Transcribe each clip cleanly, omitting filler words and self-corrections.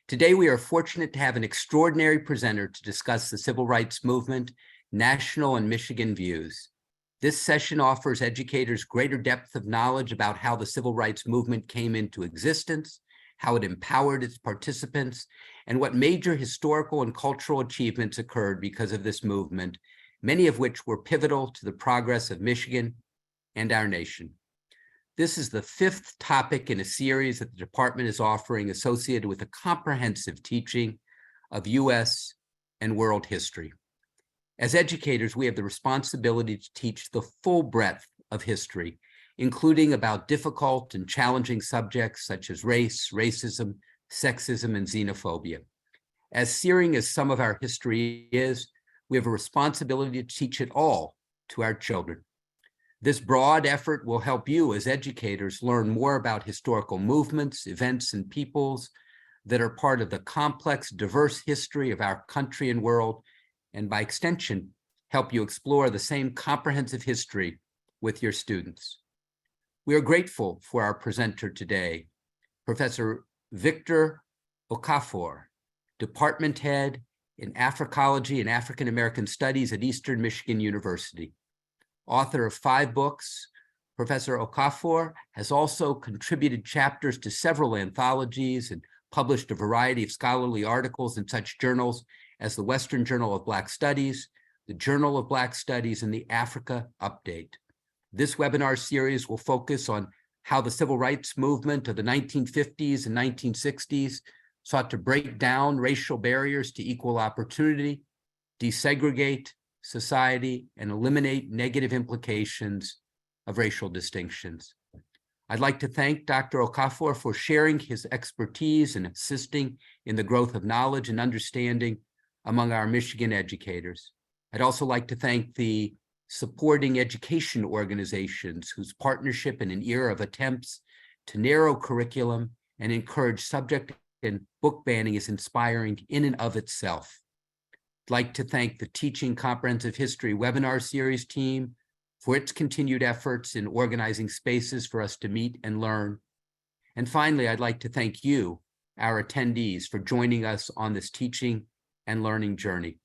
Today, we are fortunate to have an extraordinary presenter to discuss the civil rights movement, national and Michigan views. This session offers educators greater depth of knowledge about how the civil rights movement came into existence, how it empowered its participants, and what major historical and cultural achievements occurred because of this movement, many of which were pivotal to the progress of Michigan and our nation. This is the fifth topic in a series that the department is offering associated with a comprehensive teaching of U.S. and world history. As educators, we have the responsibility to teach the full breadth of history, including about difficult and challenging subjects such as race, racism, sexism, and xenophobia. As searing as some of our history is, we have a responsibility to teach it all to our children. This broad effort will help you as educators learn more about historical movements, events, and peoples that are part of the complex, diverse history of our country and world, and by extension, help you explore the same comprehensive history with your students. We are grateful for our presenter today, Professor Victor Okafor, Department Head in Africology and African American Studies at Eastern Michigan University. Author of 5 books, Professor Okafor has also contributed chapters to several anthologies and published a variety of scholarly articles in such journals as the Western Journal of Black Studies, the Journal of Black Studies, and the Africa Update. This webinar series will focus on how the civil rights movement of the 1950s and 1960s sought to break down racial barriers to equal opportunity, desegregate society, and eliminate negative implications of racial distinctions. I'd like to thank Dr. Okafor for sharing his expertise and assisting in the growth of knowledge and understanding among our Michigan educators. I'd also like to thank the supporting education organizations whose partnership in an era of attempts to narrow curriculum and encourage subject and book banning is inspiring in and of itself. I'd like to thank the Teaching Comprehensive History webinar series team for its continued efforts in organizing spaces for us to meet and learn. And finally, I'd like to thank you, our attendees, for joining us on this teaching and learning journey.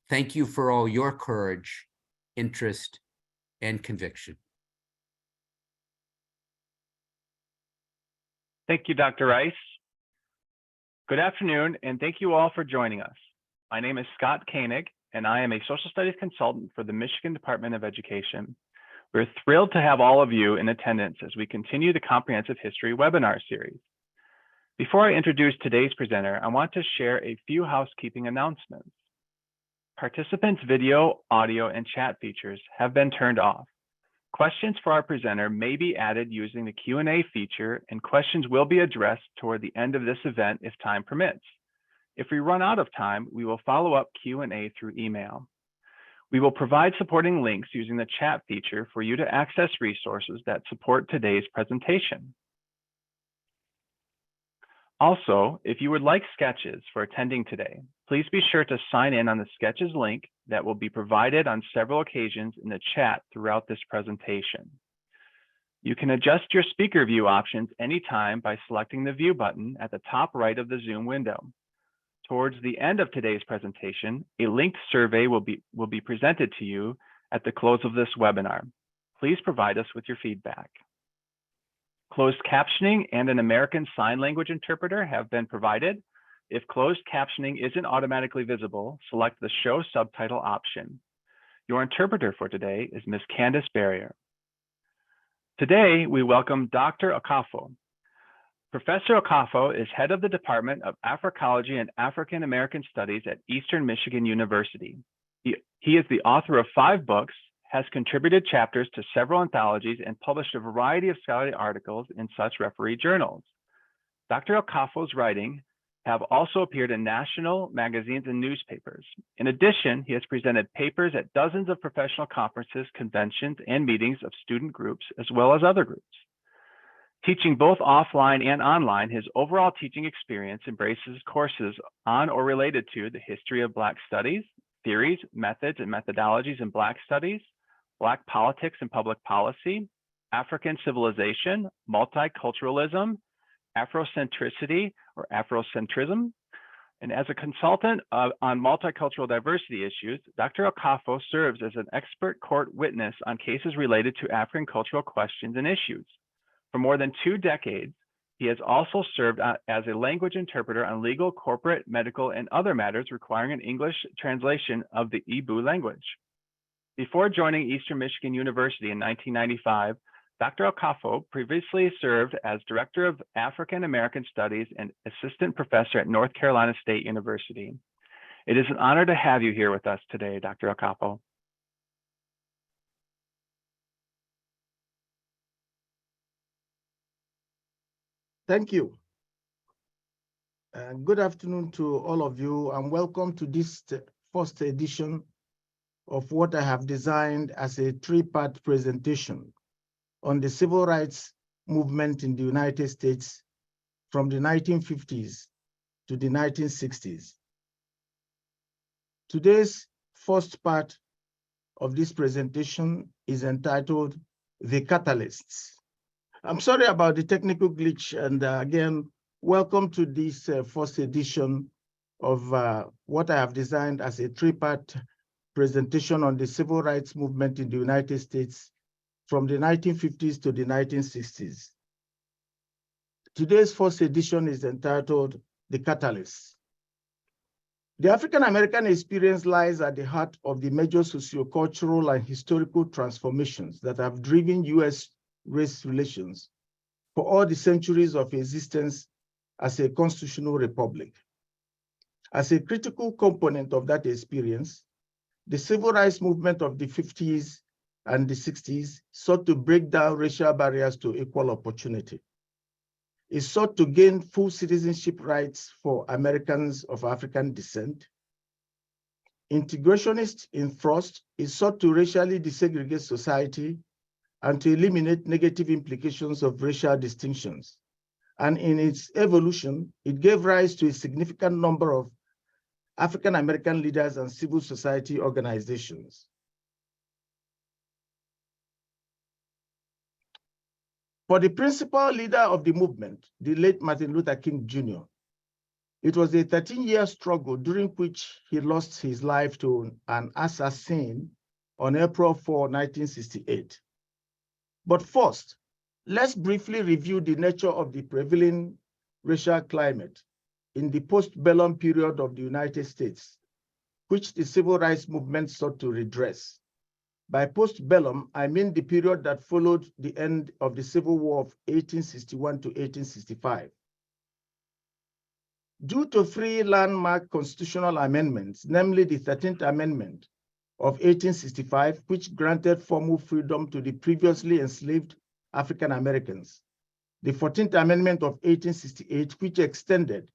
Thank you for all your courage, interest, and conviction. Thank you, Dr. Rice. Good afternoon, and thank you all for joining us. My name is Scott Koenig, and I am a social studies consultant for the Michigan Department of Education. We're thrilled to have all of you in attendance as we continue the Comprehensive History webinar series. Before I introduce today's presenter, I want to share a few housekeeping announcements. Participants' video, audio, and chat features have been turned off. Questions for our presenter may be added using the Q&A feature, and questions will be addressed toward the end of this event if time permits. If we run out of time, we will follow up Q&A through email. We will provide supporting links using the chat feature for you to access resources that support today's presentation. Also, if you would like sketches for attending today, please be sure to sign in on the sketches link that will be provided on several occasions in the chat throughout this presentation. You can adjust your speaker view options anytime by selecting the view button at the top right of the Zoom window. Towards the end of today's presentation, a linked survey will be presented to you at the close of this webinar. Please provide us with your feedback. Closed captioning and an American Sign Language interpreter have been provided. If closed captioning isn't automatically visible, select the Show Subtitle option. Your interpreter for today is Ms. Candace Barrier. Today, we welcome Dr. Okafor. Professor Okafor is head of the Department of Africology and African American Studies at Eastern Michigan University. He is the author of 5 books, has contributed chapters to several anthologies, and published a variety of scholarly articles in such referee journals. Dr. Okafor's writing have also appeared in national magazines and newspapers. In addition, he has presented papers at dozens of professional conferences, conventions, and meetings of student groups, as well as other groups. Teaching both offline and online, his overall teaching experience embraces courses on or related to the history of Black studies, theories, methods, and methodologies in Black studies, Black politics and public policy, African civilization, multiculturalism, Afrocentricity or Afrocentrism, And as a consultant on multicultural diversity issues, Dr. Okafor serves as an expert court witness on cases related to African cultural questions and issues. For more than 2 decades, he has also served as a language interpreter on legal, corporate, medical, and other matters requiring an English translation of the Igbo language. Before joining Eastern Michigan University in 1995, Dr. Okafor previously served as Director of African American Studies and Assistant Professor at North Carolina State University. It is an honor to have you here with us today, Dr. Okafor. Thank you. Good afternoon to all of you, and welcome to this first edition of what I have designed as a 3-part presentation on the civil rights movement in the United States from the 1950s to the 1960s. Today's first part of this presentation is entitled The Catalysts. I'm sorry about the technical glitch, and again, welcome to this first edition of what I have designed as a 3-part presentation on the civil rights movement in the United States from the 1950s to the 1960s. Today's first edition is entitled The Catalysts. The African-American experience lies at the heart of the major sociocultural and historical transformations that have driven U.S. race relations for all the centuries of existence as a constitutional republic. As a critical component of that experience, the civil rights movement of the 50s and the 60s sought to break down racial barriers to equal opportunity. It sought to gain full citizenship rights for Americans of African descent. Integrationist in thrust, it sought to racially desegregate society and to eliminate negative implications of racial distinctions. And in its evolution, it gave rise to a significant number of African-American leaders and civil society organizations. For the principal leader of the movement, the late Martin Luther King Jr., it was a 13-year struggle during which he lost his life to an assassin on April 4, 1968. But first, let's briefly review the nature of the prevailing racial climate in the post-bellum period of the United States, which the civil rights movement sought to redress. By post-bellum, I mean the period that followed the end of the Civil War of 1861 to 1865. Due to 3 landmark constitutional amendments, namely the 13th Amendment of 1865, which granted formal freedom to the previously enslaved African Americans, the 14th Amendment of 1868, which extended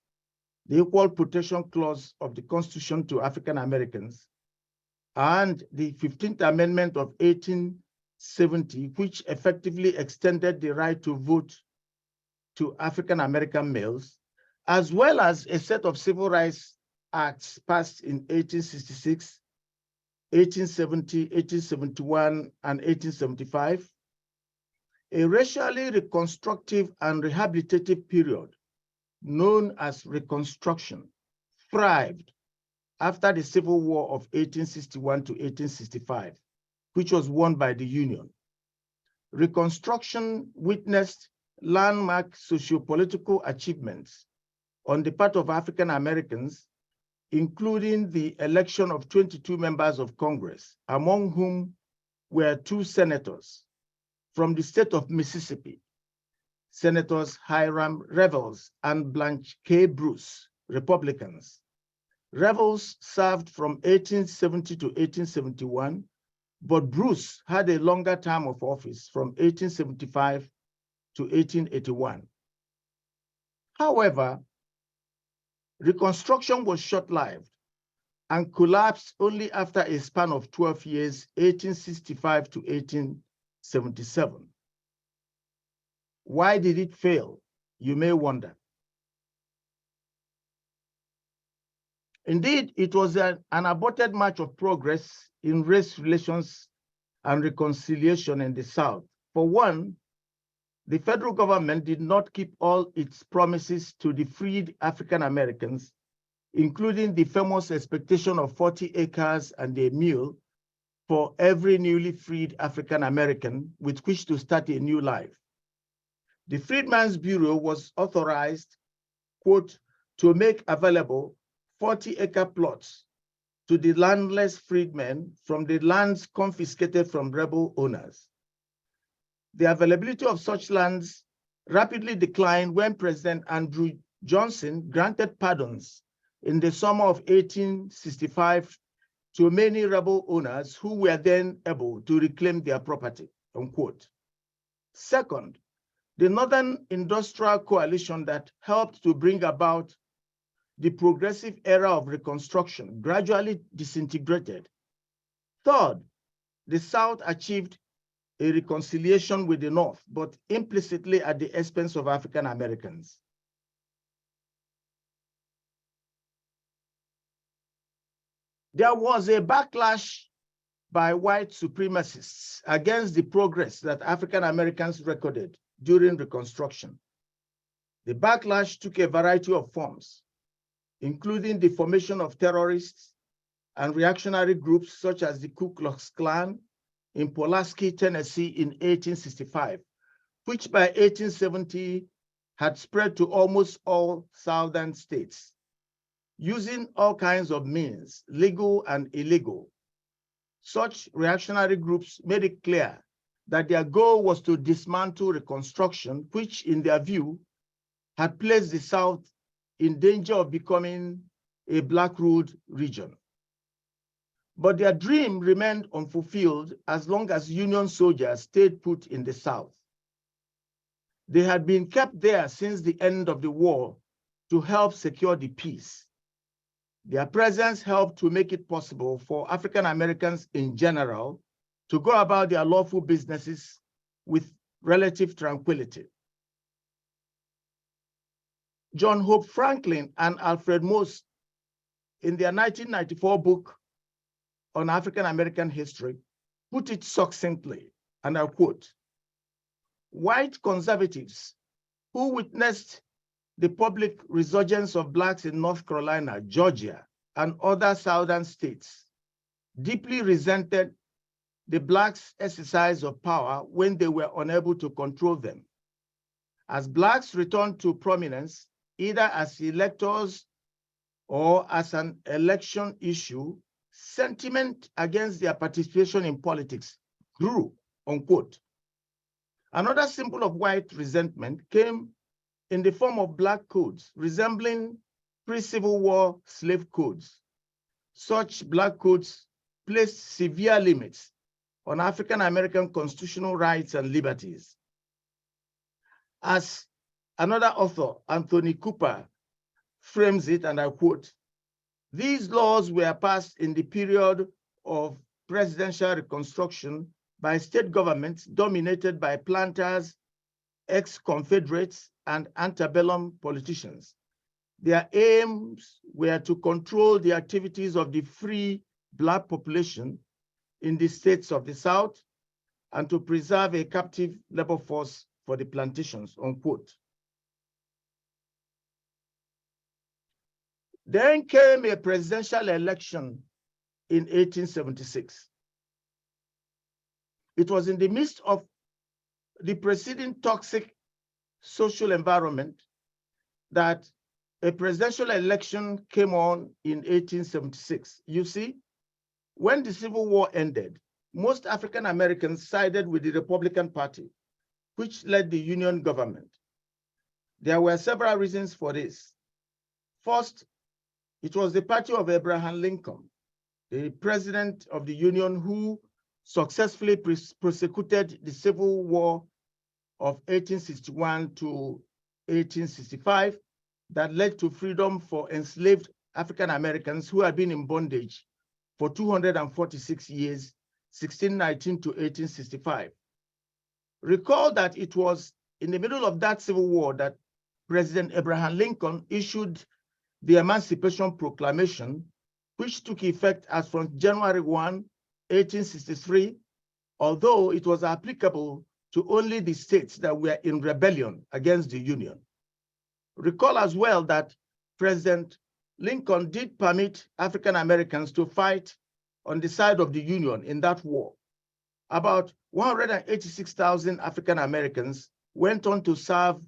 the Equal Protection Clause of the Constitution to African Americans, and the 15th Amendment of 1870, which effectively extended the right to vote to African American males, as well as a set of civil rights acts passed in 1866, 1870, 1871, and 1875, a racially reconstructive and rehabilitative period known as Reconstruction thrived after the Civil War of 1861 to 1865, which was won by the Union. Reconstruction witnessed landmark sociopolitical achievements on the part of African Americans, including the election of 22 members of Congress, among whom were 2 senators from the state of Mississippi, Senators Hiram Revels and Blanche K. Bruce, Republicans. Revels served from 1870 to 1871, but Bruce had a longer term of office from 1875 to 1881. However, Reconstruction was short-lived and collapsed only after a span of 12 years, 1865 to 1877. Why did it fail? You may wonder. Indeed, it was an aborted march of progress in race relations and reconciliation in the South. For one, the federal government did not keep all its promises to the freed African Americans including the famous expectation of 40 acres and a mule for every newly freed African American with which to start a new life. The Freedmen's Bureau was authorized, quote, to make available 40-acre plots to the landless freedmen from the lands confiscated from rebel owners. The availability of such lands rapidly declined when President Andrew Johnson granted pardons in the summer of 1865 to many rebel owners who were then able to reclaim their property, unquote. Second, the Northern Industrial Coalition that helped to bring about the progressive era of Reconstruction gradually disintegrated. Third, the South achieved a reconciliation with the North, but implicitly at the expense of African Americans. There was a backlash by white supremacists against the progress that African Americans recorded during Reconstruction. The backlash took a variety of forms, including the formation of terrorists and reactionary groups such as the Ku Klux Klan in Pulaski, Tennessee in 1865, which by 1870 had spread to almost all southern states. Using all kinds of means, legal and illegal, such reactionary groups made it clear that their goal was to dismantle Reconstruction, which in their view had placed the South in danger of becoming a black-ruled region. But their dream remained unfulfilled as long as Union soldiers stayed put in the South. They had been kept there since the end of the war to help secure the peace. Their presence helped to make it possible for African Americans in general to go about their lawful businesses with relative tranquility. John Hope Franklin and Alfred Moss, in their 1994 book on African American history, put it succinctly, and I quote, "White conservatives who witnessed the public resurgence of Blacks in North Carolina, Georgia, and other southern states deeply resented the Blacks' exercise of power when they were unable to control them. As Blacks returned to prominence, either as electors or as an election issue, sentiment against their participation in politics grew," unquote. Another symbol of white resentment came in the form of Black codes resembling pre-Civil War slave codes. Such Black codes placed severe limits on African American constitutional rights and liberties. As another author, Anthony Cooper, frames it, and I quote, "These laws were passed in the period of presidential reconstruction by state governments dominated by planters, ex-Confederates, and antebellum politicians. Their aims were to control the activities of the free Black population in the states of the South and to preserve a captive labor force for the plantations," unquote. Then came a presidential election in 1876. It was in the midst of the preceding toxic social environment that a presidential election came on in 1876. You see, when the Civil War ended, most African Americans sided with the Republican Party, which led the Union government. There were several reasons for this. First, it was the party of Abraham Lincoln, the president of the Union, who successfully prosecuted the Civil War of 1861 to 1865 that led to freedom for enslaved African Americans who had been in bondage for 246 years, 1619 to 1865. Recall that it was in the middle of that Civil War that President Abraham Lincoln issued the Emancipation Proclamation, which took effect as from January 1, 1863, although it was applicable to only the states that were in rebellion against the Union. Recall as well that President Lincoln did permit African Americans to fight on the side of the Union in that war. About 186,000 African Americans went on to serve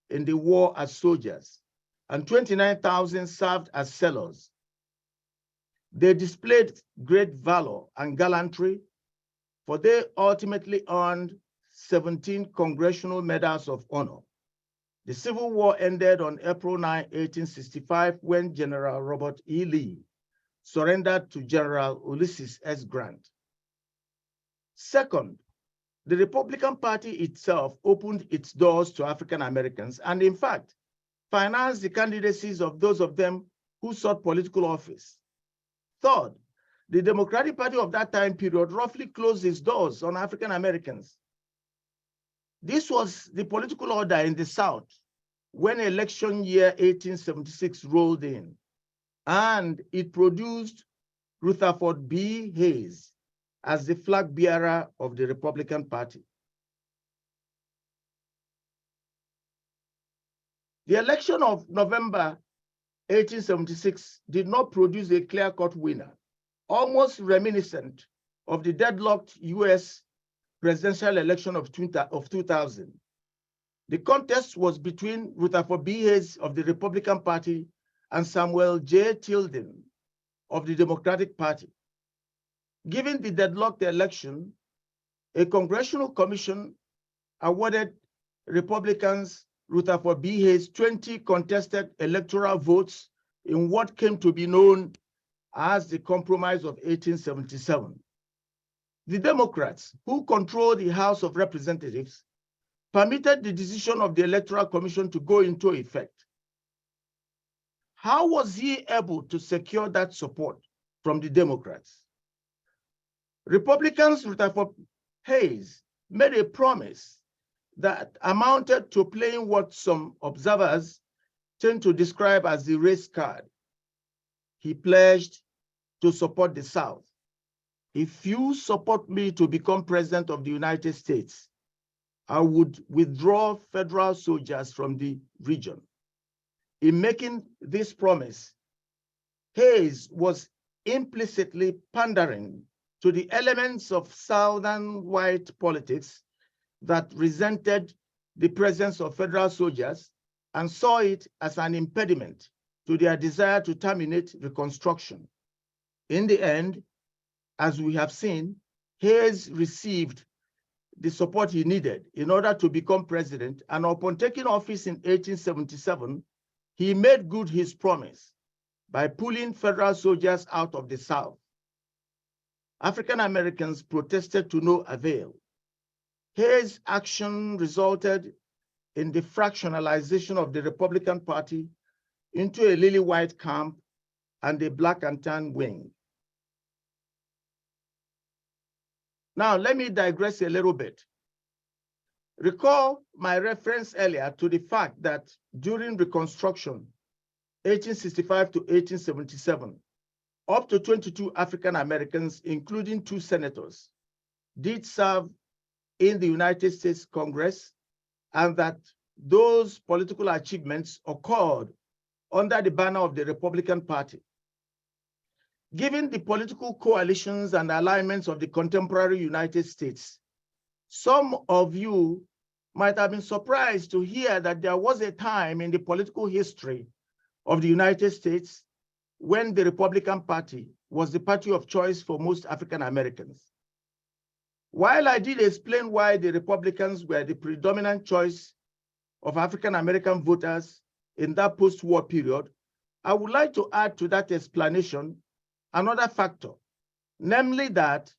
in the war as soldiers, and 29,000 served as sailors. They displayed great valor and gallantry, for they ultimately earned 17 Congressional Medals of Honor. The Civil War ended on April 9, 1865, when General Robert E. Lee surrendered to General Ulysses S. Grant. Second, the Republican Party itself opened its doors to African Americans and, in fact, financed the candidacies of those of them who sought political office. Third, the Democratic Party of that time period roughly closed its doors on African Americans. This was the political order in the South when election year 1876 rolled in, and it produced Rutherford B. Hayes as the flag bearer of the Republican Party. The election of November 1876 did not produce a clear-cut winner, almost reminiscent of the deadlocked US presidential election of 2000. The contest was between Rutherford B. Hayes of the Republican Party and Samuel J. Tilden of the Democratic Party. Given the deadlocked election, a congressional commission awarded Republicans Rutherford B. Hayes 20 contested electoral votes in what came to be known as the Compromise of 1877. The Democrats, who controlled the House of Representatives, permitted the decision of the Electoral Commission to go into effect. How was he able to secure that support from the Democrats? Republicans Rutherford Hayes made a promise that amounted to playing what some observers tend to describe as the race card. He pledged to support the South. If you support me to become president of the United States, I would withdraw federal soldiers from the region. In making this promise, Hayes was implicitly pandering to the elements of Southern white politics that resented the presence of federal soldiers and saw it as an impediment to their desire to terminate Reconstruction. In the end, as we have seen, Hayes received the support he needed in order to become president, and upon taking office in 1877, he made good his promise by pulling federal soldiers out of the South. African Americans protested to no avail. Hayes' action resulted in the fractionalization of the Republican Party into a lily white camp and a black and tan wing. Now, let me digress a little bit. Recall my reference earlier to the fact that during Reconstruction, 1865 to 1877, up to 22 African Americans, including 2 senators, did serve in the United States Congress, and that those political achievements occurred under the banner of the Republican Party. Given the political coalitions and alignments of the contemporary United States, some of you might have been surprised to hear that there was a time in the political history of the United States when the Republican Party was the party of choice for most African Americans. While I did explain why the Republicans were the predominant choice of African American voters in that post-war period, I would like to add to that explanation another factor, namely that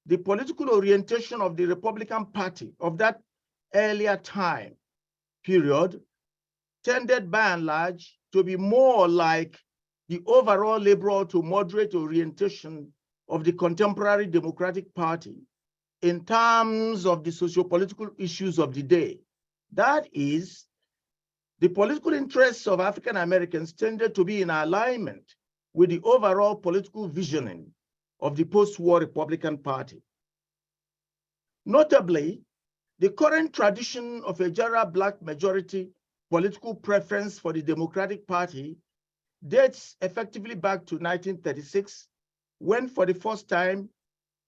the political orientation of the Republican Party of that earlier time period tended by and large to be more like the overall liberal to moderate orientation of the contemporary Democratic Party in terms of the socio-political issues of the day. That is, the political interests of African Americans tended to be in alignment with the overall political visioning of the post-war Republican Party. Notably, the current tradition of a general Black majority political preference for the Democratic Party dates effectively back to 1936, when for the first time,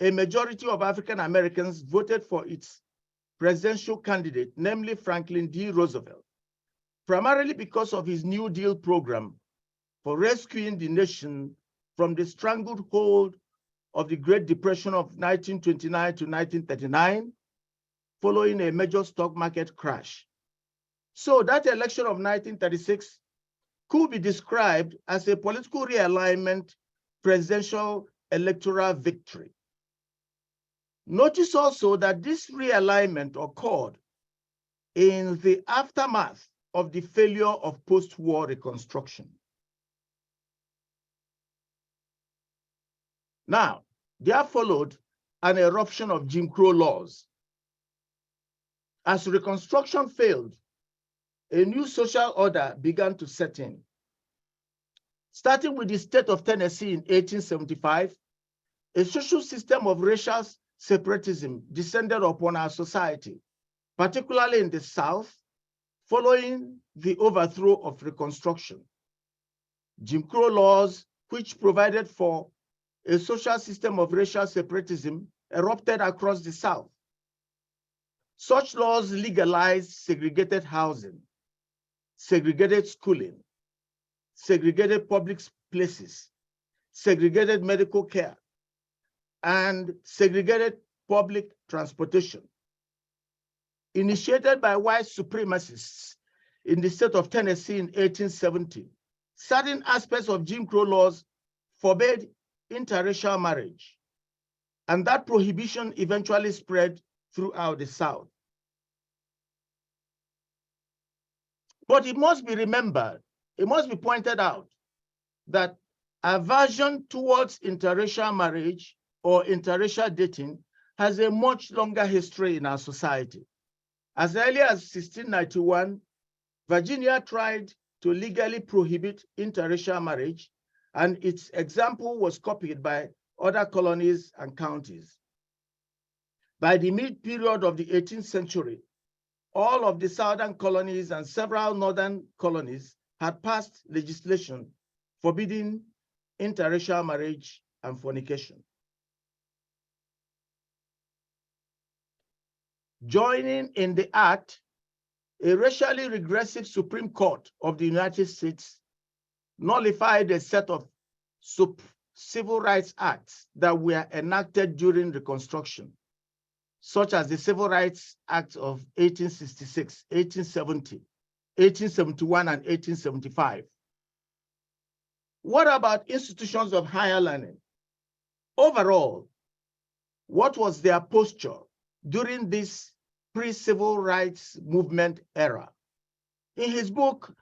a majority of African Americans voted for its presidential candidate, namely Franklin D. Roosevelt, primarily because of his New Deal program for rescuing the nation from the stranglehold of the Great Depression of 1929 to 1939, following a major stock market crash. So that election of 1936 could be described as a political realignment presidential electoral victory. Notice also that this realignment occurred in the aftermath of the failure of post-war reconstruction. Now, there followed an eruption of Jim Crow laws. As Reconstruction failed, a new social order began to set in. Starting with the state of Tennessee in 1875, a social system of racial separatism descended upon our society, particularly in the South, following the overthrow of Reconstruction. Jim Crow laws, which provided for a social system of racial separatism, erupted across the South. Such laws legalized segregated housing, segregated schooling, segregated public places, segregated medical care, and segregated public transportation. Initiated by white supremacists in the state of Tennessee in 1870, certain aspects of Jim Crow laws forbade interracial marriage, and that prohibition eventually spread throughout the South. But it must be remembered, it must be pointed out that aversion towards interracial marriage or interracial dating has a much longer history in our society. As early as 1691, Virginia tried to legally prohibit interracial marriage, and its example was copied by other colonies and counties. By the mid-period of the 18th century, all of the southern colonies and several northern colonies had passed legislation forbidding interracial marriage and fornication. Joining in the act, a racially regressive Supreme Court of the United States nullified a set of civil rights acts that were enacted during Reconstruction, such as the Civil Rights Act of 1866, 1870, 1871, and 1875. What about institutions of higher learning? Overall, what was their posture during this pre-civil rights movement era? In his book,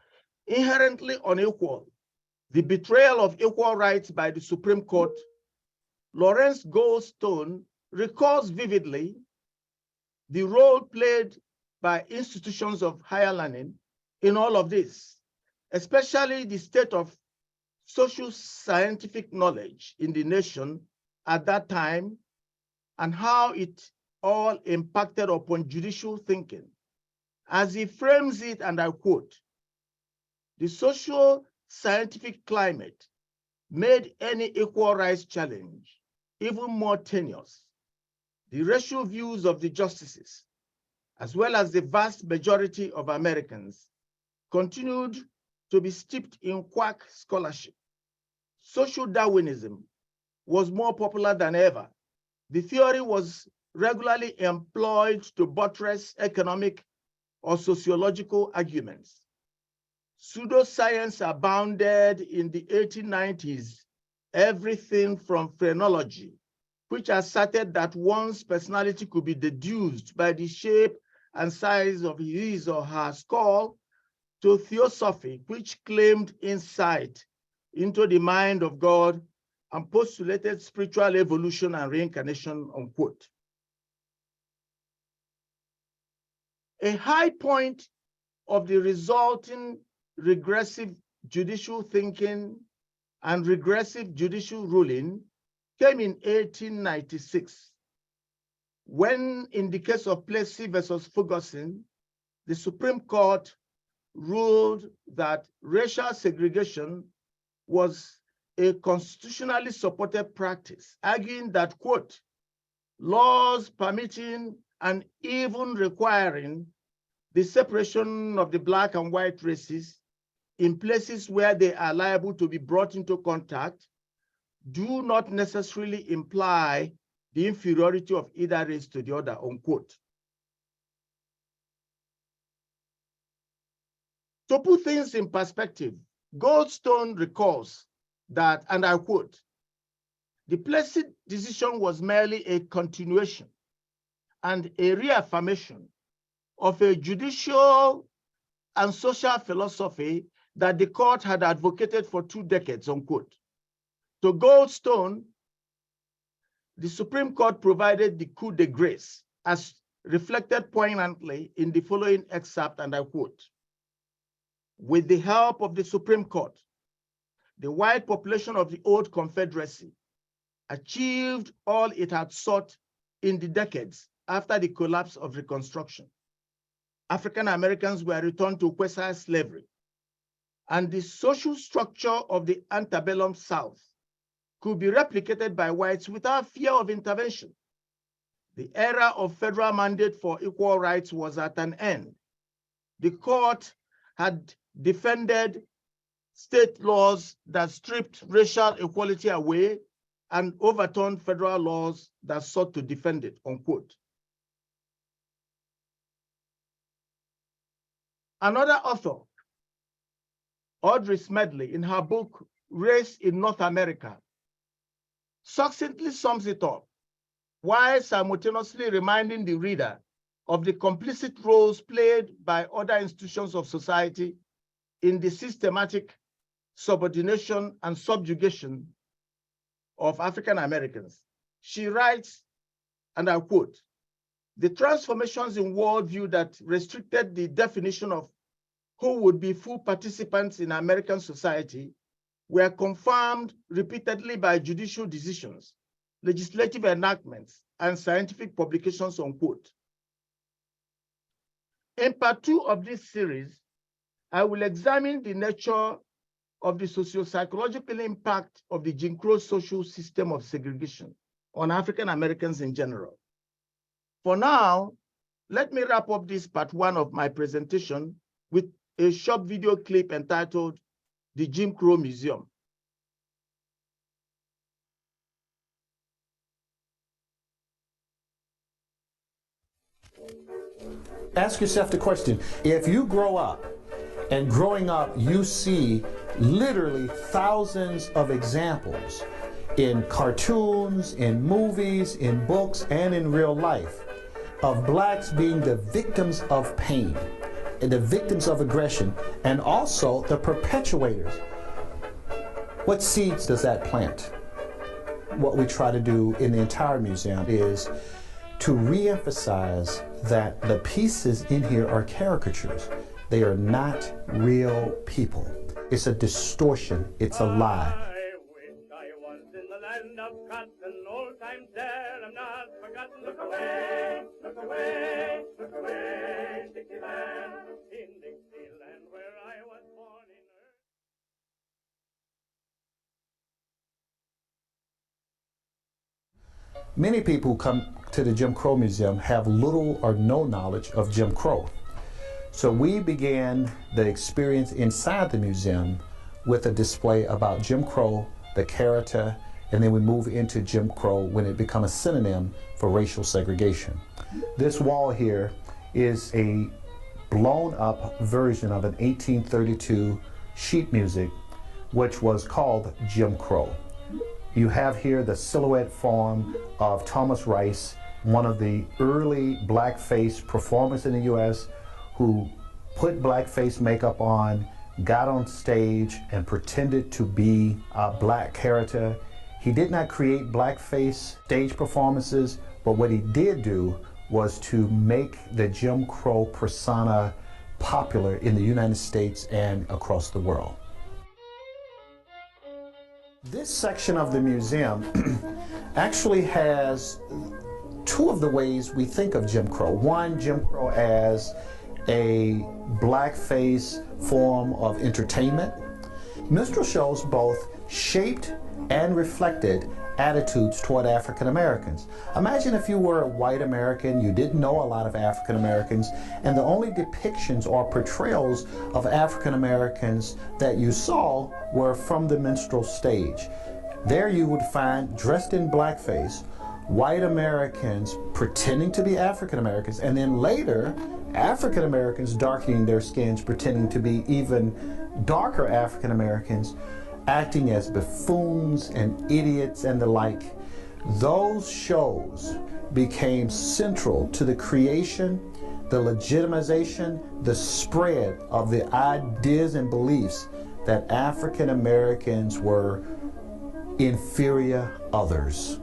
Inherently Unequal, The Betrayal of Equal Rights by the Supreme Court, Lawrence Goldstone recalls vividly the role played by institutions of higher learning in all of this, especially the state of social scientific knowledge in the nation at that time, and how it all impacted upon judicial thinking. As he frames it, and I quote, "The social scientific climate made any equal rights challenge even more tenuous. The racial views of the justices, as well as the vast majority of Americans, continued to be steeped in quack scholarship. Social Darwinism was more popular than ever. The theory was regularly employed to buttress economic or sociological arguments. Pseudoscience abounded in the 1890s, everything from phrenology, which asserted that one's personality could be deduced by the shape and size of his or her skull, to theosophy, which claimed insight into the mind of God and postulated spiritual evolution and reincarnation, unquote. A high point of the resulting regressive judicial thinking and regressive judicial ruling came in 1896, when, in the case of Plessy versus Ferguson, the Supreme Court ruled that racial segregation was a constitutionally supported practice, arguing that, quote, laws permitting and even requiring the separation of the Black and white races in places where they are liable to be brought into contact do not necessarily imply the inferiority of either race to the other, unquote. To put things in perspective, Goldstone recalls that, and I quote, the Plessy decision was merely a continuation and a reaffirmation of a judicial and social philosophy that the court had advocated for 2 decades, unquote. To Goldstone, the Supreme Court provided the coup de grace, as reflected poignantly in the following excerpt, and I quote, with the help of the Supreme Court, the white population of the old Confederacy achieved all it had sought in the decades after the collapse of Reconstruction. African Americans were returned to quasi slavery, and the social structure of the antebellum South could be replicated by whites without fear of intervention. The era of federal mandate for equal rights was at an end. The court had defended state laws that stripped racial equality away and overturned federal laws that sought to defend it, unquote. Another author, Audrey Smedley, in her book, Race in North America, succinctly sums it up, while simultaneously reminding the reader of the complicit roles played by other institutions of society in the systematic subordination and subjugation of African Americans. She writes, and I quote, the transformations in worldview that restricted the definition of who would be full participants in American society were confirmed repeatedly by judicial decisions, legislative enactments, and scientific publications, unquote. In part 2 of this series, I will examine the nature of the socio-psychological impact of the Jim Crow social system of segregation on African Americans in general. For now, let me wrap up this part 1 of my presentation with a short video clip entitled The Jim Crow Museum. Ask yourself the question, if you grow up and growing up you see literally thousands of examples in cartoons, in movies, in books, and in real life of blacks being the victims of pain and the victims of aggression and also the perpetuators, what seeds does that plant? What we try to do in the entire museum is to re-emphasize that the pieces in here are caricatures. They are not real people. It's a distortion. It's a lie. I wish I was in the land of cotton, old times there, I'm not forgotten. Look away, look away, look away, Dixieland, in Dixieland where I was born in earth. Many people who come to the Jim Crow Museum have little or no knowledge of Jim Crow. So we began the experience inside the museum with a display about Jim Crow, the character, and then we move into Jim Crow when it becomes a synonym for racial segregation. This wall here is a blown up version of an 1832 sheet music which was called Jim Crow. You have here the silhouette form of Thomas Rice, one of the early blackface performers in the U.S. who put blackface makeup on, got on stage and pretended to be a black character. He did not create blackface stage performances, but what he did do was to make the Jim Crow persona popular in the United States and across the world. This section of the museum actually has two of the ways we think of Jim Crow. One, Jim Crow as a blackface form of entertainment. minstrel shows both shaped and reflected attitudes toward African Americans. Imagine if you were a white American, you didn't know a lot of African Americans, and the only depictions or portrayals of African Americans that you saw were from the minstrel stage. There you would find, dressed in blackface, white Americans pretending to be African Americans, and then later African Americans darkening their skins, pretending to be even darker African Americans, acting as buffoons and idiots and the like. Those shows became central to the creation, the legitimization, the spread of the ideas and beliefs that African Americans were inferior others.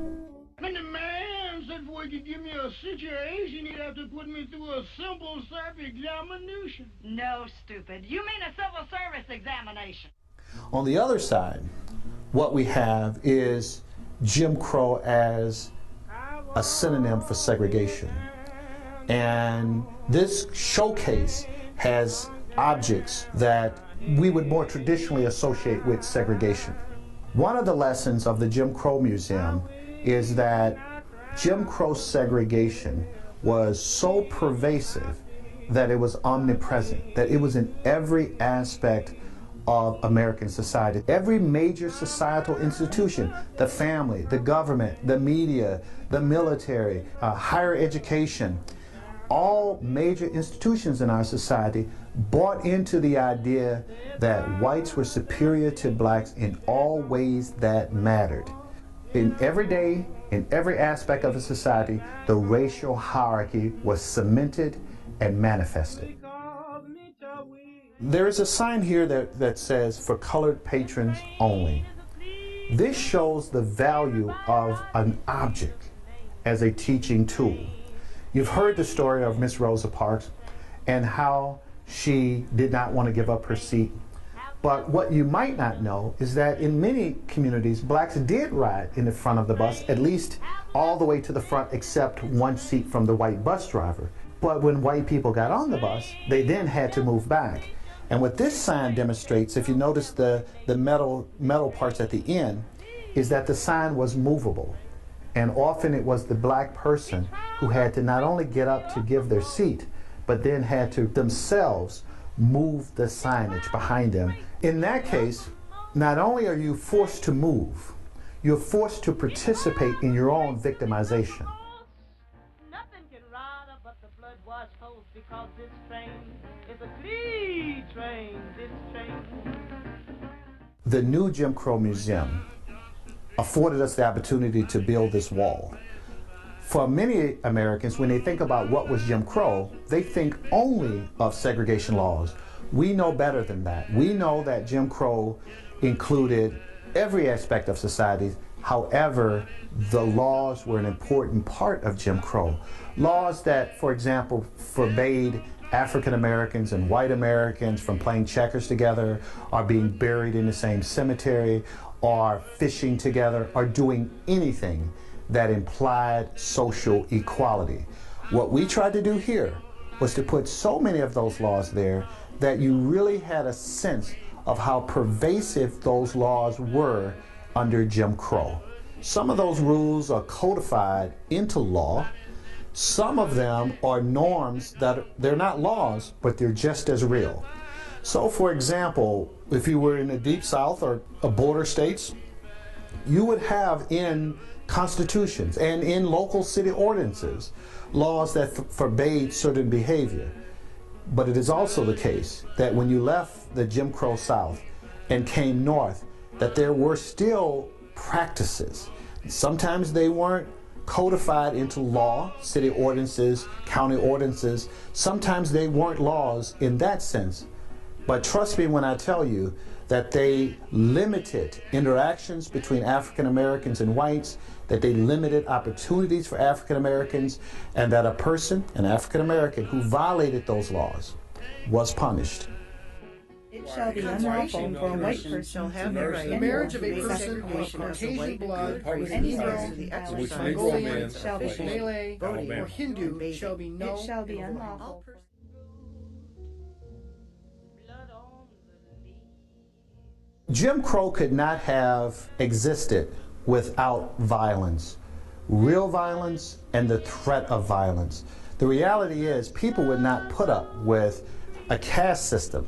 When the man said for he could give me a situation, he'd have to put me through a simple self-examination. No, stupid. You mean a civil service examination. On the other side, what we have is Jim Crow as a synonym for segregation. And this showcase has objects that we would more traditionally associate with segregation. One of the lessons of the Jim Crow Museum is that Jim Crow segregation was so pervasive that it was omnipresent, that it was in every aspect of American society. Every major societal institution, the family, the government, the media, the military, higher education, all major institutions in our society bought into the idea that whites were superior to blacks in all ways that mattered. In every day, in every aspect of the society, the racial hierarchy was cemented and manifested. There is a sign here that says, "For colored patrons only." This shows the value of an object as a teaching tool. You've heard the story of Miss Rosa Parks and how she did not want to give up her seat. But what you might not know is that in many communities, blacks did ride in the front of the bus, at least all the way to the front, except one seat from the white bus driver. But when white people got on the bus, they then had to move back. And what this sign demonstrates, if you notice the metal parts at the end, is that the sign was movable. And often it was the black person who had to not only get up to give their seat, but then had to themselves move the signage behind them. In that case, not only are you forced to move, you're forced to participate in your own victimization. Nothing can ride up but the blood-washed hose, because this train is a clean train, this train. The new Jim Crow Museum afforded us the opportunity to build this wall. For many Americans, when they think about what was Jim Crow, they think only of segregation laws. We know better than that. We know that Jim Crow included every aspect of society. However, the laws were an important part of Jim Crow. Laws that, for example, forbade African Americans and white Americans from playing checkers together, or being buried in the same cemetery, or fishing together, or doing anything that implied social equality. What we tried to do here was to put so many of those laws there that you really had a sense of how pervasive those laws were under Jim Crow. Some of those rules are codified into law. Some of them are norms that they're not laws, but they're just as real. So for example, if you were in the Deep South or border states, you would have in constitutions and in local city ordinances laws that forbade certain behavior. But it is also the case that when you left the Jim Crow South and came north, that there were still practices. Sometimes they weren't codified into law, city ordinances, county ordinances. Sometimes they weren't laws in that sense. But trust me when I tell you that they limited interactions between African Americans and whites, that they limited opportunities for African Americans, and that a person, an African American, who violated those laws was punished. It shall be unlawful for a white person to marry the marriage of a person of Caucasian blood with any Negro, which Mongolian, shall be Malay, voting or Hindu shall be no. It shall be unlawful. Jim Crow could not have existed without violence, real violence and the threat of violence. The reality is people would not put up with a caste system,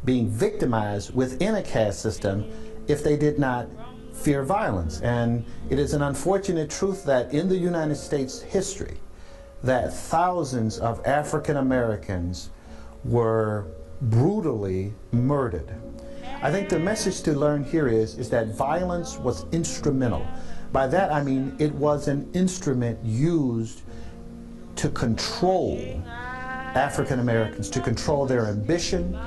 being victimized within a caste system, if they did not fear violence. And it is an unfortunate truth that in the United States history, that thousands of African Americans were brutally murdered. I think the message to learn here is that violence was instrumental. By that I mean it was an instrument used to control African Americans, to control their ambition,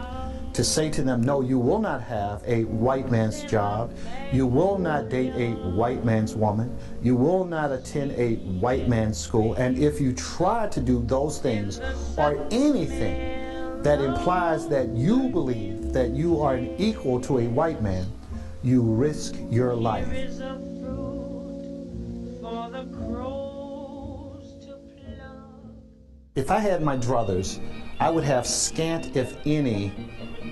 to say to them, no, you will not have a white man's job, you will not date a white man's woman, you will not attend a white man's school, and if you try to do those things or anything that implies that you believe that you are an equal to a white man, you risk your life. If I had my druthers, I would have scant, if any,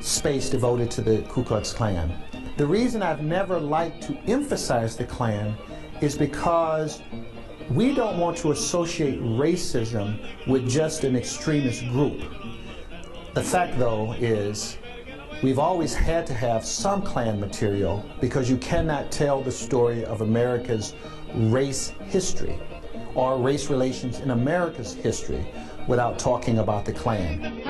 space devoted to the Ku Klux Klan. The reason I've never liked to emphasize the Klan is because we don't want to associate racism with just an extremist group. The fact, though, is we've always had to have some Klan material because you cannot tell the story of America's race history or race relations in America's history without talking about the Klan.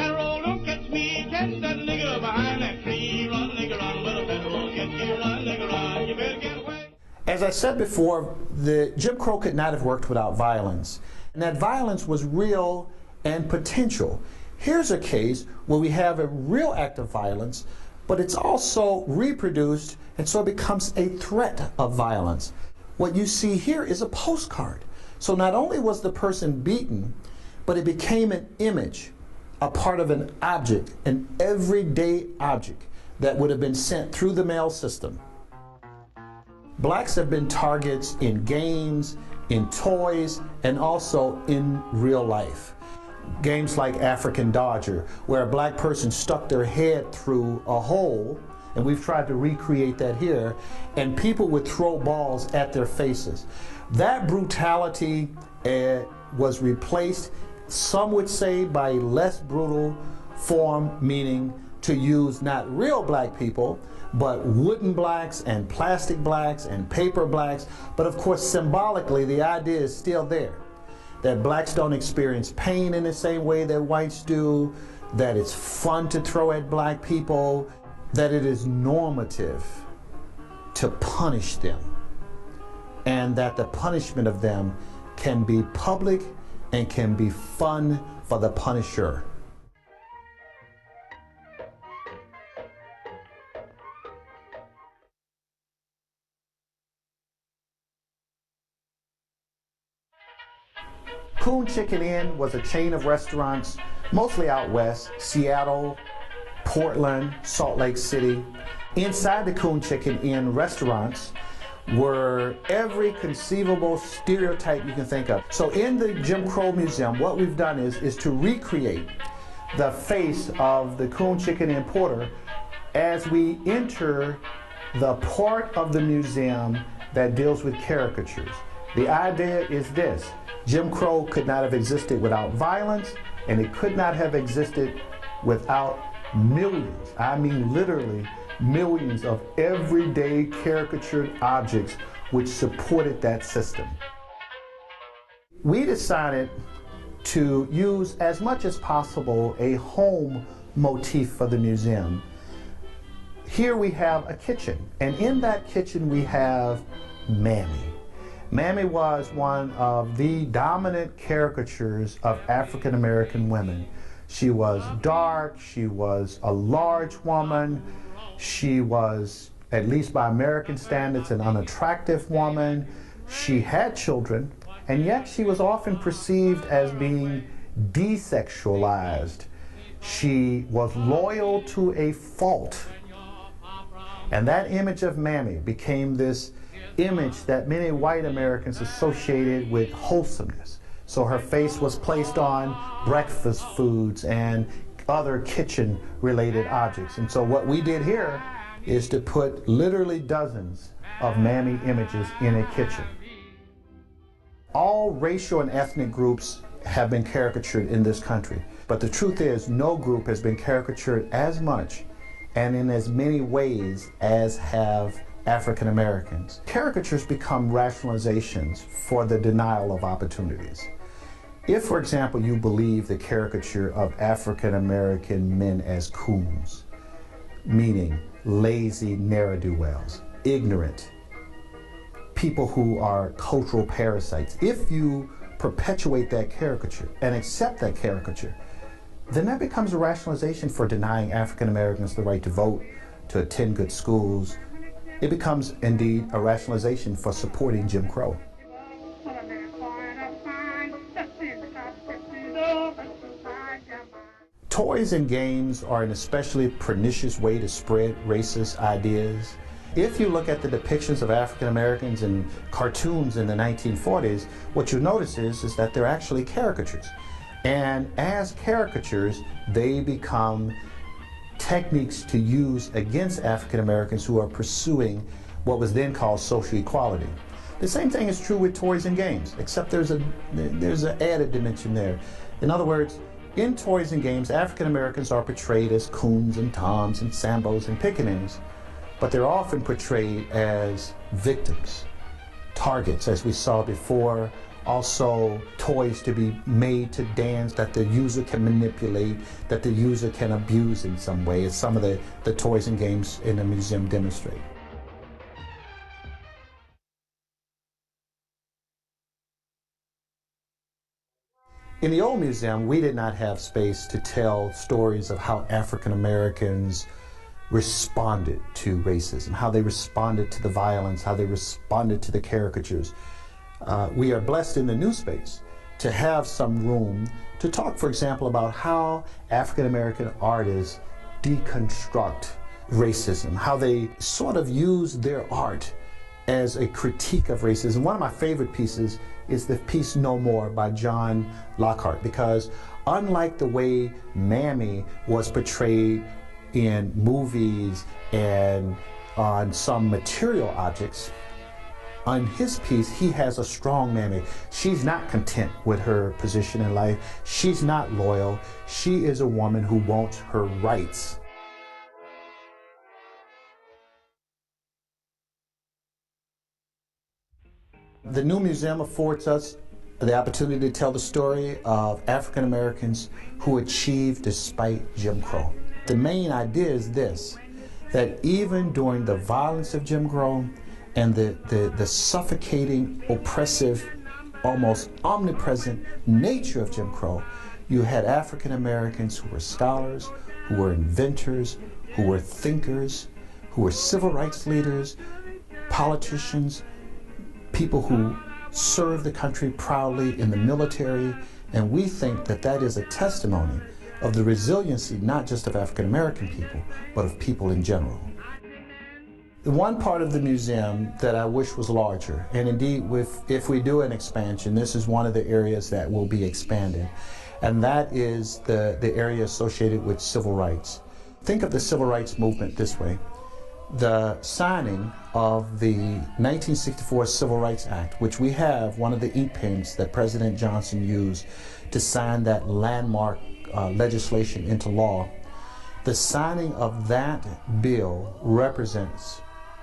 As I said before, the Jim Crow could not have worked without violence. And that violence was real and potential. Here's a case where we have a real act of violence, but it's also reproduced, and so it becomes a threat of violence. What you see here is a postcard. So not only was the person beaten, but it became an image, a part of an object, an everyday object that would have been sent through the mail system. Blacks have been targets in games, in toys, and also in real life. Games like African Dodger, where a black person stuck their head through a hole, and we've tried to recreate that here, and people would throw balls at their faces. That brutality was replaced, some would say, by a less brutal form, meaning to use not real black people, but wooden blacks and plastic blacks and paper blacks. But of course, symbolically, the idea is still there, that blacks don't experience pain in the same way that whites do, that it's fun to throw at black people, that it is normative to punish them, and that the punishment of them can be public and can be fun for the punisher. Coon Chicken Inn was a chain of restaurants, mostly out west, Seattle, Portland, Salt Lake City. Inside the Coon Chicken Inn restaurants were every conceivable stereotype you can think of. So in the Jim Crow Museum, what we've done is to recreate the face of the Coon Chicken Inn porter as we enter the part of the museum that deals with caricatures. The idea is this: Jim Crow could not have existed without violence, and it could not have existed without millions, I mean literally millions of everyday caricatured objects which supported that system. We decided to use as much as possible a home motif for the museum. Here we have a kitchen, and in that kitchen we have Mammy. Mammy was one of the dominant caricatures of African American women. She was dark, she was a large woman, she was, at least by American standards, an unattractive woman. She had children, and yet she was often perceived as being desexualized. She was loyal to a fault. And that image of Mammy became this image that many white Americans associated with wholesomeness. So her face was placed on breakfast foods and other kitchen-related objects. And so what we did here is to put literally dozens of mammy images in a kitchen. All racial and ethnic groups have been caricatured in this country, but the truth is no group has been caricatured as much and in as many ways as have African Americans. Caricatures become rationalizations for the denial of opportunities. If, for example, you believe the caricature of African American men as coons, meaning lazy ne'er-do-wells, ignorant, people who are cultural parasites, if you perpetuate that caricature and accept that caricature, then that becomes a rationalization for denying African Americans the right to vote, to attend good schools. It becomes indeed a rationalization for supporting Jim Crow. Toys and games are an especially pernicious way to spread racist ideas. If you look at the depictions of African Americans in cartoons in the 1940s, what you notice is that they're actually caricatures. And as caricatures, they become techniques to use against African Americans who are pursuing what was then called social equality. The same thing is true with toys and games, except there's an added dimension there. In other words, in toys and games, African Americans are portrayed as coons and toms and sambos and pickaninnies, but they're often portrayed as victims, targets, as we saw before, also toys to be made to dance that the user can manipulate, that the user can abuse in some way, as some of the toys and games in the museum demonstrate. In the old museum, we did not have space to tell stories of how African Americans responded to racism, how they responded to the violence, how they responded to the caricatures. We are blessed in the new space to have some room to talk, for example, about how African American artists deconstruct racism, how they sort of use their art as a critique of racism. One of my favorite pieces is the piece No More by John Lockhart, because unlike the way Mammy was portrayed in movies and on some material objects, on his piece, he has a strong Mammy. She's not content with her position in life. She's not loyal. She is a woman who wants her rights. The new museum affords us the opportunity to tell the story of African Americans who achieved despite Jim Crow. The main idea is this, that even during the violence of Jim Crow and the suffocating, oppressive, almost omnipresent nature of Jim Crow, you had African Americans who were scholars, who were inventors, who were thinkers, who were civil rights leaders, politicians, people who served the country proudly in the military, and we think that that is a testimony of the resiliency not just of African American people, but of people in general. The one part of the museum that I wish was larger, and indeed if we do an expansion, this is one of the areas that will be expanded, and that is the area associated with civil rights. Think of the civil rights movement this way. The signing of the 1964 Civil Rights Act, which we have one of the ink pens that President Johnson used to sign that landmark legislation into law, the signing of that bill represents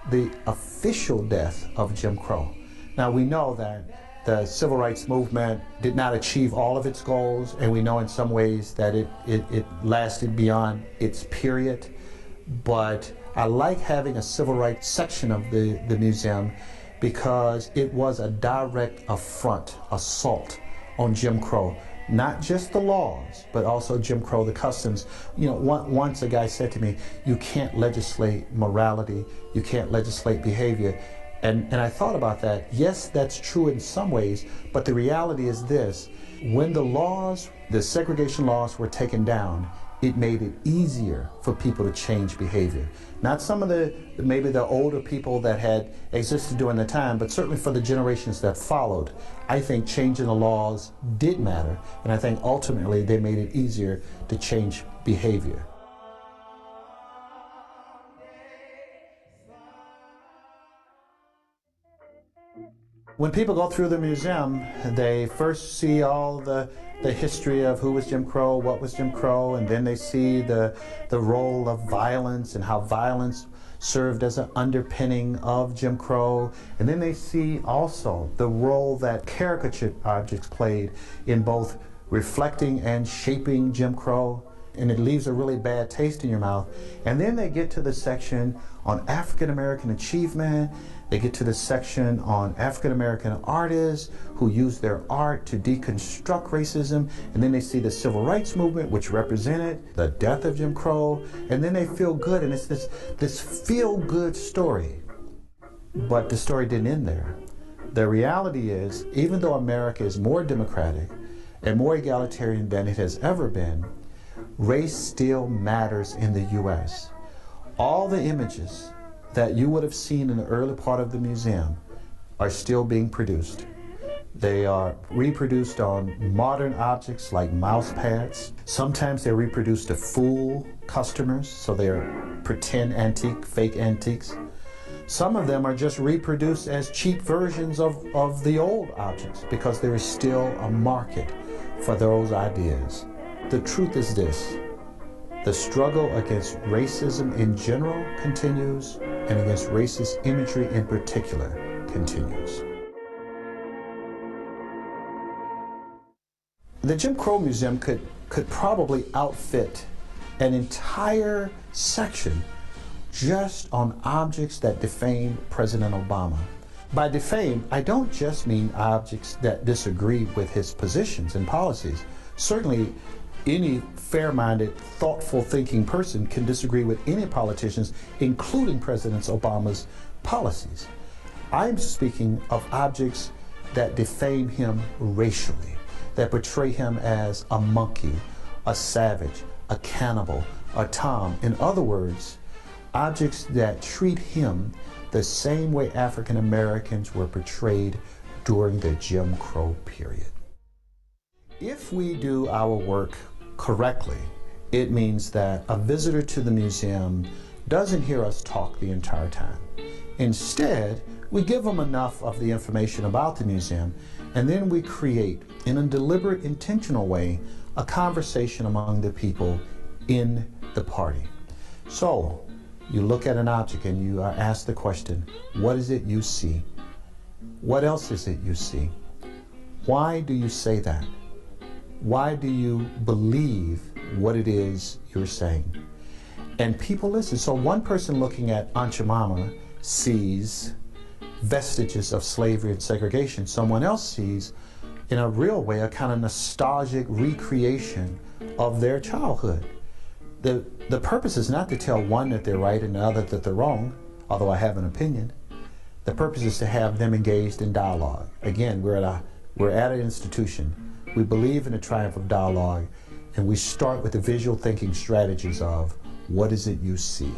the official death of Jim Crow. Now we know that the civil rights movement did not achieve all of its goals, and we know in some ways that it lasted beyond its period, but I like having a civil rights section of the museum because it was a direct assault on Jim Crow. Not just the laws, but also Jim Crow, the customs. You know, once a guy said to me, you can't legislate morality, you can't legislate behavior. And I thought about that. Yes, that's true in some ways, but the reality is this. When the segregation laws were taken down, it made it easier for people to change behavior. Not some of maybe the older people that had existed during the time, but certainly for the generations that followed. I think changing the laws did matter, and I think ultimately they made it easier to change behavior. When people go through the museum, they first see all the history of who was Jim Crow, what was Jim Crow, and then they see the role of violence and how violence served as an underpinning of Jim Crow. And then they see also the role that caricature objects played in both reflecting and shaping Jim Crow. And it leaves a really bad taste in your mouth. And then they get to the section on African American achievement. They get to the section on African American artists who use their art to deconstruct racism. And then they see the civil rights movement, which represented the death of Jim Crow. And then they feel good, and it's this feel-good story. But the story didn't end there. The reality is, even though America is more democratic and more egalitarian than it has ever been, race still matters in the U.S. All the images that you would have seen in the early part of the museum are still being produced. They are reproduced on modern objects like mouse pads. Sometimes they're reproduced to fool customers, so they're pretend antique, fake antiques. Some of them are just reproduced as cheap versions of the old objects because there is still a market for those ideas. The truth is this: the struggle against racism in general continues, and against racist imagery in particular continues. The Jim Crow Museum could probably outfit an entire section just on objects that defame President Obama. By defame, I don't just mean objects that disagree with his positions and policies. Certainly, any fair-minded, thoughtful thinking person can disagree with any politicians, including President Obama's policies. I'm speaking of objects that defame him racially, that portray him as a monkey, a savage, a cannibal, a Tom. In other words, objects that treat him the same way African Americans were portrayed during the Jim Crow period. If we do our work correctly, it means that a visitor to the museum doesn't hear us talk the entire time. Instead, we give them enough of the information about the museum, and then we create, in a deliberate, intentional way, a conversation among the people in the party. So, you look at an object and you are asked the question, what is it you see? What else is it you see? Why do you say that? Why do you believe what it is you're saying? And people listen. So one person looking at Aunt Jemima sees vestiges of slavery and segregation. Someone else sees, in a real way, a kind of nostalgic recreation of their childhood. The purpose is not to tell one that they're right and the other that they're wrong, although I have an opinion. The purpose is to have them engaged in dialogue. Again, we're at an institution. We believe in the triumph of dialogue, and we start with the visual thinking strategies of, what is it you see?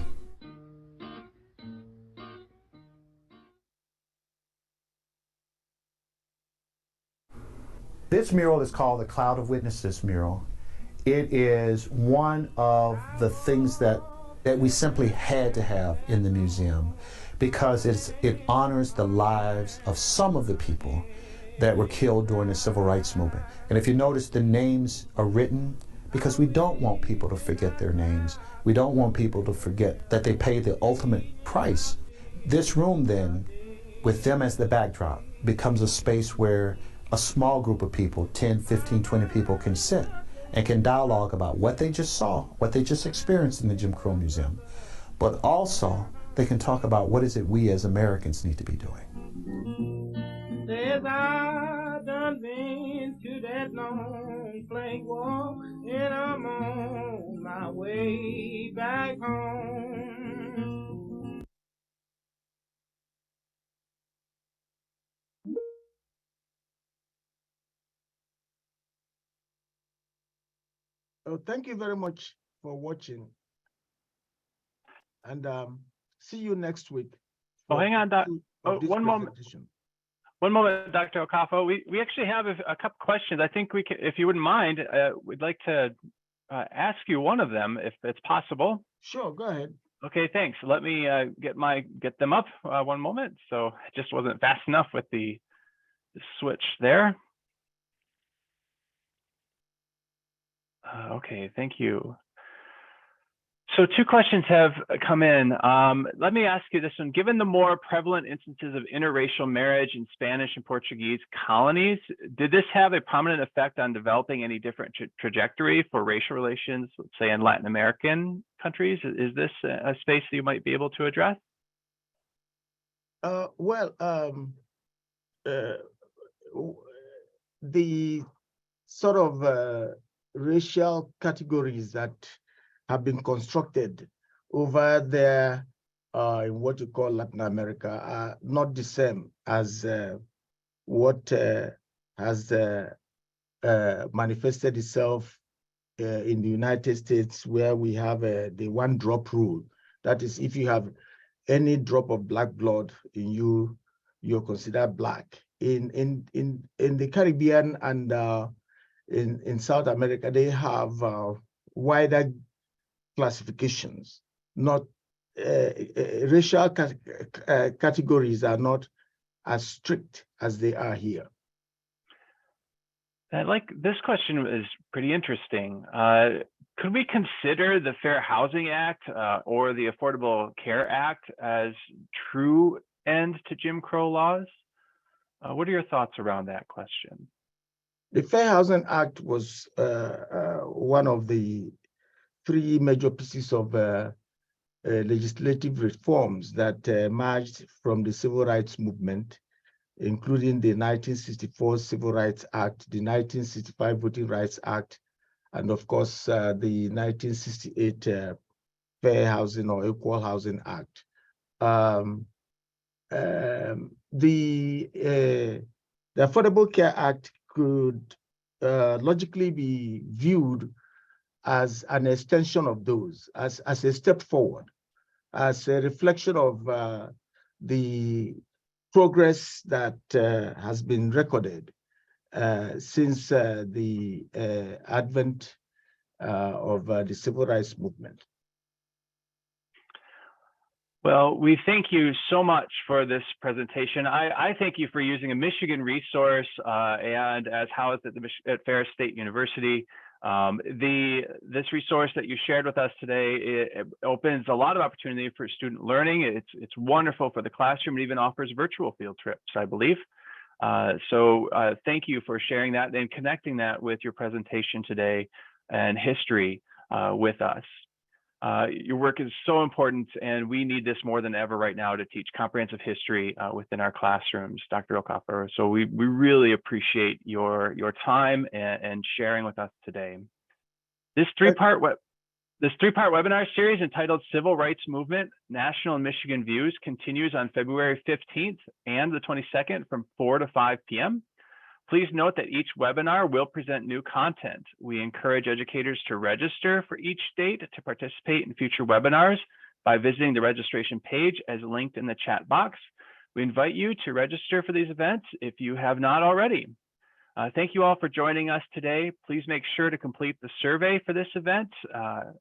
This mural is called the Cloud of Witnesses mural. It is one of the things that we simply had to have in the museum because it honors the lives of some of the people that were killed during the civil rights movement. And if you notice, the names are written because we don't want people to forget their names. We don't want people to forget that they paid the ultimate price. This room then, with them as the backdrop, becomes a space where a small group of people, 10, 15, 20 people, can sit and can dialogue about what they just saw, what they just experienced in the Jim Crow Museum. But also, they can talk about what is it we as Americans need to be doing. Says I done been to that long plank walk, and I'm on my way back home. Oh, thank you very much for watching. And see you next week. Oh, hang on, one moment. One moment, Dr. Okafor. We actually have a couple questions. I think we can, if you wouldn't mind, we'd like to ask you one of them, if it's possible. Sure, go ahead. Okay, thanks. Let me get them up one moment. So it just wasn't fast enough with the switch there. Okay, thank you. So 2 questions have come in. Let me ask you this one. Given the more prevalent instances of interracial marriage in Spanish and Portuguese colonies, did this have a prominent effect on developing any different trajectory for racial relations, let's say in Latin American countries? Is this a space that you might be able to address? The sort of racial categories that have been constructed over there in what you call Latin America are not the same as what has manifested itself in the United States, where we have the one drop rule. That is, if you have any drop of black blood in you, you're considered black. In the Caribbean and in South America, they have wider classifications. Not racial categories are not as strict as they are here. Like this question is pretty interesting. Could we consider the Fair Housing Act or the Affordable Care Act as true end to Jim Crow laws? What are your thoughts around that question? The Fair Housing Act was one of the 3 major pieces of legislative reforms that emerged from the Civil Rights Movement, including the 1964 Civil Rights Act, the 1965 Voting Rights Act, and of course, the 1968 Fair Housing or Equal Housing Act. The Affordable Care Act could logically be viewed as an extension of those, as a step forward, as a reflection of the progress that has been recorded since the advent of the Civil Rights Movement. Well, we thank you so much for this presentation. I thank you for using a Michigan resource and as housed at Ferris State University. This resource that you shared with us today, it opens a lot of opportunity for student learning. It's wonderful for the classroom. It even offers virtual field trips, I believe. So thank you for sharing that and connecting that with your presentation today and history with us. Your work is so important, and we need this more than ever right now to teach comprehensive history within our classrooms, Dr. Okafor. So we really appreciate your time and sharing with us today. This three-part webinar series entitled Civil Rights Movement, National and Michigan Views continues on February 15th and the 22nd from 4 to 5 p.m. Please note that each webinar will present new content. We encourage educators to register for each date to participate in future webinars by visiting the registration page as linked in the chat box. We invite you to register for these events if you have not already. Thank you all for joining us today. Please make sure to complete the survey for this event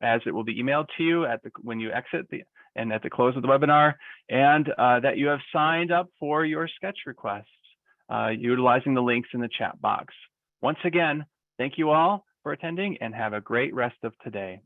as it will be emailed to you when you exit and at the close of the webinar, and that you have signed up for your sketch requests utilizing the links in the chat box. Once again, thank you all for attending and have a great rest of today.